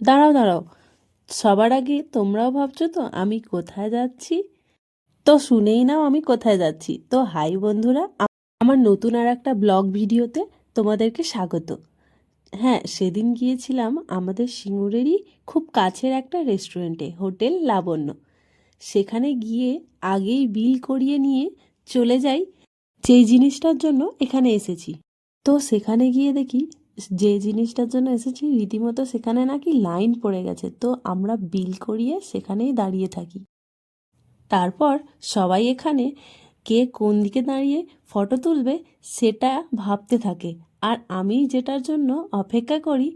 দাঁড়াও দাঁড়াও, সবার আগে তোমরাও ভাবছো তো আমি কোথায় যাচ্ছি? তো শুনেই নাও আমি কোথায় যাচ্ছি। তো হাই বন্ধুরা, আমার নতুন আর একটা ব্লগ ভিডিওতে তোমাদেরকে স্বাগত। হ্যাঁ, সেদিন গিয়েছিলাম আমাদের সিঙ্গুরেরই খুব কাছের একটা রেস্টুরেন্টে, হোটেল লাবণ্য। সেখানে গিয়ে আগেই বিল করিয়ে নিয়ে চলে যাই যেই জিনিসটার জন্য এখানে এসেছি। তো সেখানে গিয়ে দেখি যে জিনিসটার জন্য এসেছি রীতিমতো সেখানে নাকি লাইন পড়ে গেছে। তো আমরা বিল করিয়ে সেখানেই দাঁড়িয়ে থাকি। তারপর সবাই এখানে কে কোন দিকে দাঁড়িয়ে ফটো তুলবে সেটা ভাবতে থাকে, আর আমি যেটার জন্য অপেক্ষা করি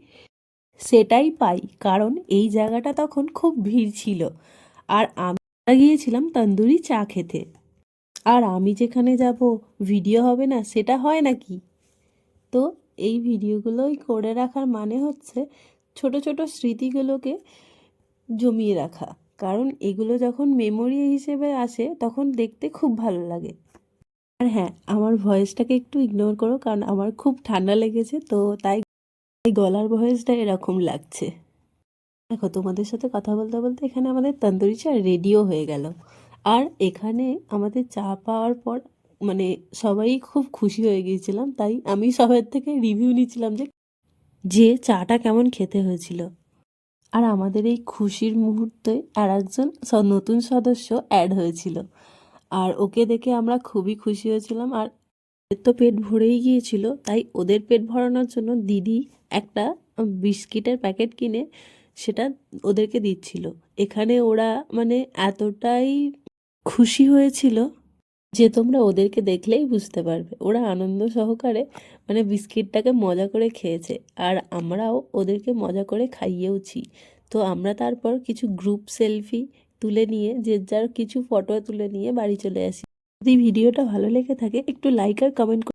সেটাই পাই, কারণ এই জায়গাটা তখন খুব ভিড় ছিল। আর আমরা গিয়েছিলাম তন্দুরি চা খেতে। আর আমি যেখানে যাব ভিডিও হবে না সেটা হয় নাকি? তো এই ভিডিওগুলোই করে রাখার মানে হচ্ছে ছোট ছোট স্মৃতিগুলোকে জমিয়ে রাখা, কারণ এগুলো যখন মেমোরি হিসেবে আসে তখন দেখতে খুব ভালো লাগে। আর হ্যাঁ, আমার ভয়েসটাকে একটু ইগনোর করো, কারণ আমার খুব ঠান্ডা লেগেছে, তো তাই গলার ভয়েসটা এরকম লাগছে। দেখো, তোমাদের সাথে কথা বলতে বলতে এখানে আমাদের তন্দুরি চা রেডিও হয়ে গেল। আর এখানে আমাদের চা পাওয়ার পর মানে সবাই খুব খুশি হয়ে গিয়েছিলাম, তাই আমি সবার থেকে রিভিউ নিচ্ছিলাম যে যে চাটা কেমন খেতে হয়েছিল। আর আমাদের এই খুশির মুহূর্তে আর একজন নতুন সদস্য অ্যাড হয়েছিল, আর ওকে দেখে আমরা খুবই খুশি হয়েছিলাম। আর ওদের তো পেট ভরেই গিয়েছিল, তাই ওদের পেট ভরানোর জন্য দিদি একটা বিস্কিটের প্যাকেট কিনে সেটা ওদেরকে দিচ্ছিল। এখানে ওরা মানে এতটাই খুশি হয়েছিল যে তোমরা ওদেরকে দেখলেই বুঝতে পারবে। ওরা আনন্দ সহকারে মানে বিস্কিটটাকে মজা করে খেয়েছে, আর আমরাও ওদেরকে মজা করে খাইয়েওছি। তো আমরা তারপর কিছু গ্রুপ সেলফি তুলে নিয়ে যে যার কিছু ফটো তুলে নিয়ে বাড়ি চলে আসি। যদি ভিডিওটা ভালো লেগে থাকে একটু লাইক আর কমেন্ট